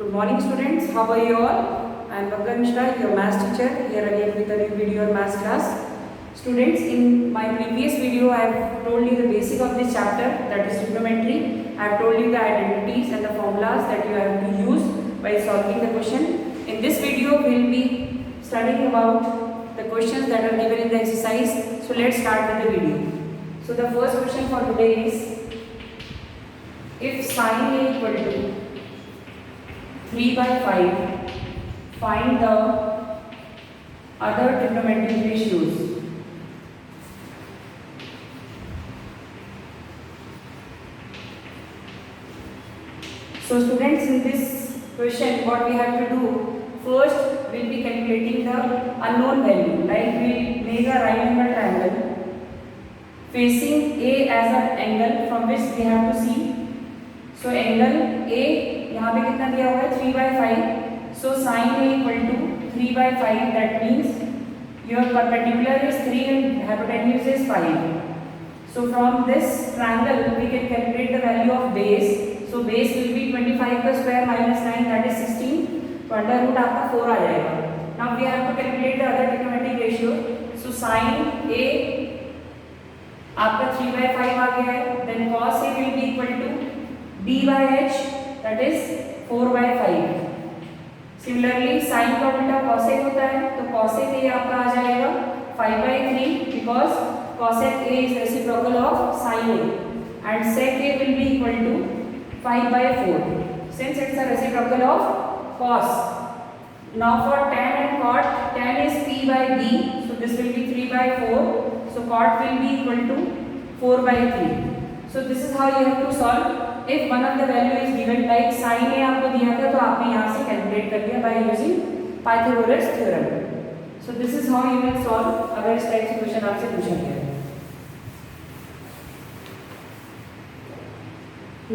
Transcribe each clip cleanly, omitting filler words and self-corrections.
Good morning students, how are you all? I am Bhagat Mishra, your maths teacher, here again with a new video or maths class. Students, in my previous video I have told you the basic of this chapter, that is trigonometry. I have told you the identities and the formulas that you have to use by solving the question. In this video we will be studying about the questions that are given in the exercise. So let's start with the video. So the first question for today is, if sin A equal to 3/5, find the other trigonometric ratios. So students, in this question what we have to do, first we will be calculating the unknown value. Like we will make a right angle triangle facing A as an angle from which we have to see. So angle A यहाँ पे कितना दिया हुआ है 3/5. So sin A equal to 3/5. That means your perpendicular is 3 and hypotenuse is 5. So from this triangle we can calculate the value of base. So base will be 25 का square minus 9, that is 16. तो under root आपका 4 आ जाएगा. Now we have to calculate the other trigonometric ratio. So sin A आपका 3/5 आ गया है. Then cos A will be equal to D by H, that is 4/5. Similarly sin का उल्टा cosec होता है, तो cosec A आपका आ जाएगा 5/3 because cosec A is reciprocal of sin A, and sec A will be equal to 5/4 since it's a reciprocal of cos. Now for tan and cot, tan is P by D, so this will be 3/4. So cot will be equal to 4/3. So this is how you have to solve. If one of the value is given, like sin A आपको दिया था तो आपने यहाँ से calculate कर लिया by using Pythagoras theorem. So this is how you will solve अगर इस टाइप से क्वेश्चन आपसे पूछा गया है.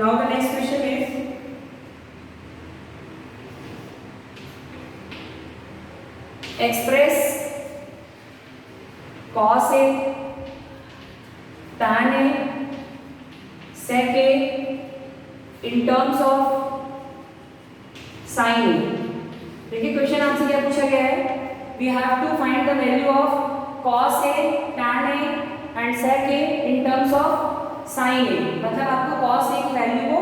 Now the next question is, express cos A, tan A, sec A in terms of sin A. देखिए क्वेश्चन आपसे क्या पूछा गया है, we have to find the value of cos A, tan A and sec A in terms of sin A. मतलब आपको cos A की value को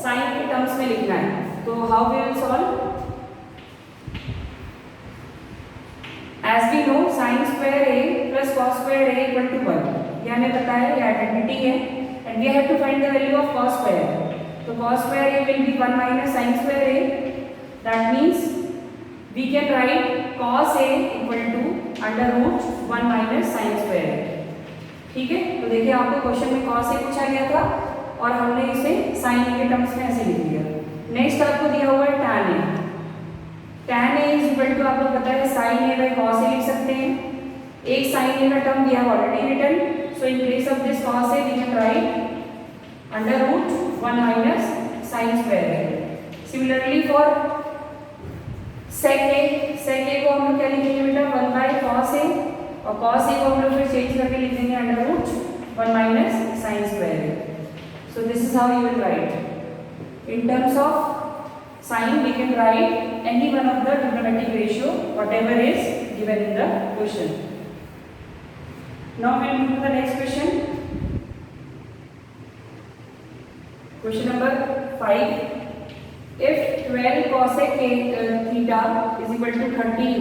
sin के टर्म्स में लिखना है. तो how we will solve? As we know, sin square A plus cos square A equal to 1. ये हमें पता है, ये आइडेंटिटी है, and we have to find the value of cos square. So cos square A will be 1 minus sin square A. That means we can write cos A equal to under root 1 minus sin square A. ठीक है, तो देखिए आपको question में cos A पूछा गया था और हमने इसे sin A के टर्म्स में ऐसे लिख दिया. नेक्स्ट आपको दिया हुआ है tan A. tan A is equal to आपको पता है sin A by cos A लिख सकते हैं. एक sin A का term we have already written. So in place of this cos A we can write under root 1 minus sin square A. Similarly for sec A को हम लोग क्या लिखेंगे बेटा 1 by cos A, और cos A को हम लोग फिर चेंज करके लिख देंगे under root 1 minus sin square A. So this is how you will write. In terms of sin we can write any one of the trigonometric ratio whatever is given in the question. Now we will move to the next question. Question number 5. If 12 cosec theta is equal to 13,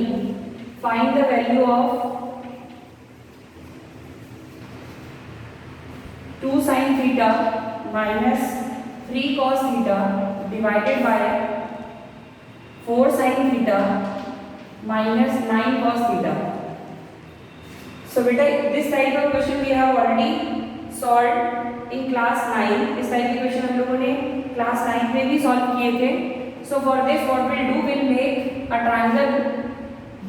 find the value of 2 sin theta minus 3 cos theta divided by 4 sin theta minus 9 cos theta. So beta, this type of question we have already solved in class 9. इस type के question हम लोगों ने class 9 में भी solve किए थे. So for this what we'll do, we'll make a triangle.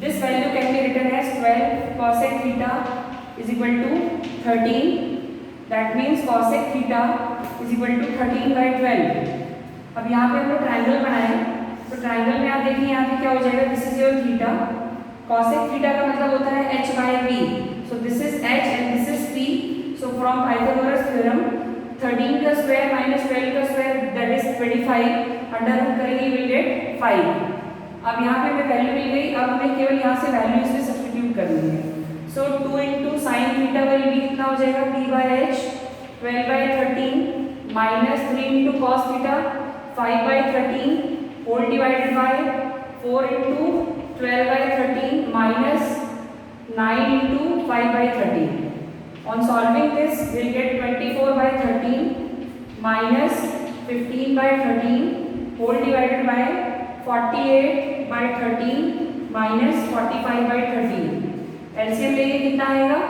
This value can be written as 12 cosec theta is equal to 13. That means cosec theta is equal to 13/12. अब यहाँ पे हम लोग ट्राइंगल बनाए, तो ट्राइंगल में आप देखिए यहाँ पे क्या हो जाएगा, this is your theta. cosec theta का मतलब होता है h by p. So this is h and this is p. So from Pythagoras theorem 13 का स्क्वायर माइनस 12 का square that is 25, under root करेंगे विल गेट 5। अब यहाँ पे हमें वैल्यू मिल गई, अब हमें केवल यहाँ से वैल्यू इसमें सब्स्टिट्यूट करनी है। So 2 into sine theta will be कितना हो जाएगा p/h 12/13 minus 3 into cos theta 5/13 whole divided by 4 into 12/13 minus 9 into 5/13। On solving this, we'll get 24/13 minus 15/13 whole divided by 48/13 minus 45/13। LCM लेंगे कितना आएगा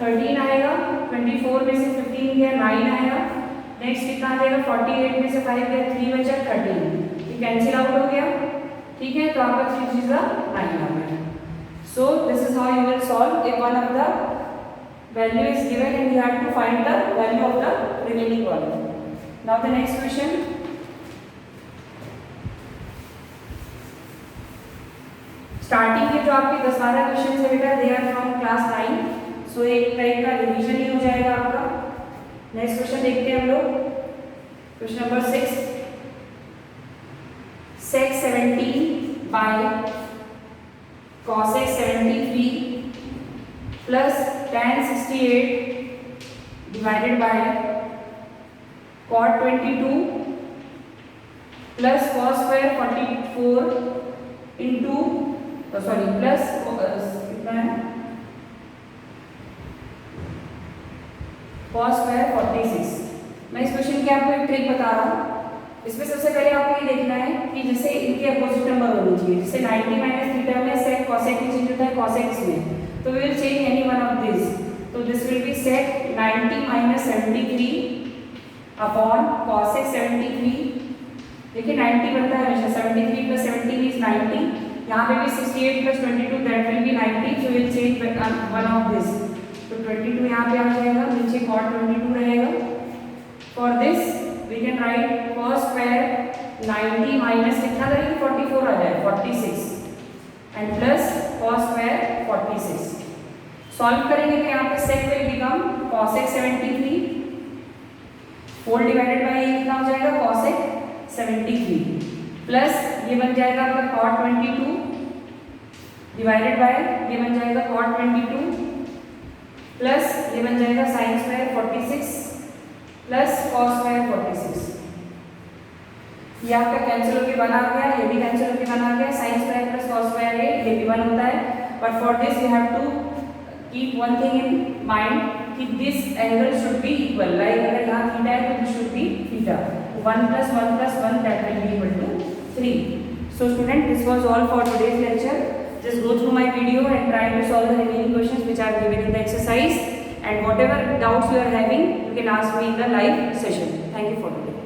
13 आएगा, 24 में से 15 गया 9 आएगा, नेक्स्ट कितना आ जाएगा 48 में से 5 गया 3 बचा 13, ये कैंसिल आउट हो गया। ठीक है, तो आपका 3 3 9 आ गया। So this is how you will solve if one of the value is given and you have to find the value of the remaining one. Now the next question. Starting के जो आपके 10-12 क्वेश्चन है बेटा they are from class 9, so एक type का revision ही हो जाएगा आपका। नेक्स्ट क्वेश्चन देखते हैं हम लोग, question number 6, sec 17 by cosec 73 plus tan 68 divided by cot 22 plus cos square 44 into plus कितना है cos square 46। मैं इस क्वेश्चन की आपको एक ट्रिक बता रहा हूँ। इसमें सबसे पहले आपको ये देखना है कि जैसे इनके अपोजिट नंबर होनी चाहिए, जैसे 90 माइनस थीटा में sec cosec की चेंज होता है cosec इसमें, तो we will change any one of this। तो this will be sec 90 minus 73 upon cosec 73। देखिए 90 बनता है हमेशा, 73 plus 17 is 90, यहाँ पे भी 68 plus 22 that will be 90, so we will change one of this। तो 22 यहाँ पे आ जाएगा, नीचे cot 22 रहेगा। For this we can write cos square 90 minus कितना करेंगे 44 आ जाए 46 and plus cos square 46। Solve करेंगे तो यहाँ पे sec will become cosec 73 whole divided by ये कितना हो जाएगा cosec 73 प्लस ये बन जाएगा आपका cot 22 डिवाइडेड बाय ये बन जाएगा cot 22 प्लस ये बन जाएगा sin square 46 plus cos square 46। ये आपका कैंसिल होके बना गया, ये भी कैंसिल होके बना गया, sin square plus cos square है ये भी 1 होता है। But for this you have to keep one thing in mind कि this angle should be equal, like अगर यहाँ थीटा है तो this should be theta, 1 plus 1 plus 1 that will be equal to 3। So student, this was all for today's lecture. Just go through my video and try to solve the remaining questions which are given in the exercise, and whatever doubts you are having you can ask me in the live session. Thank you for today.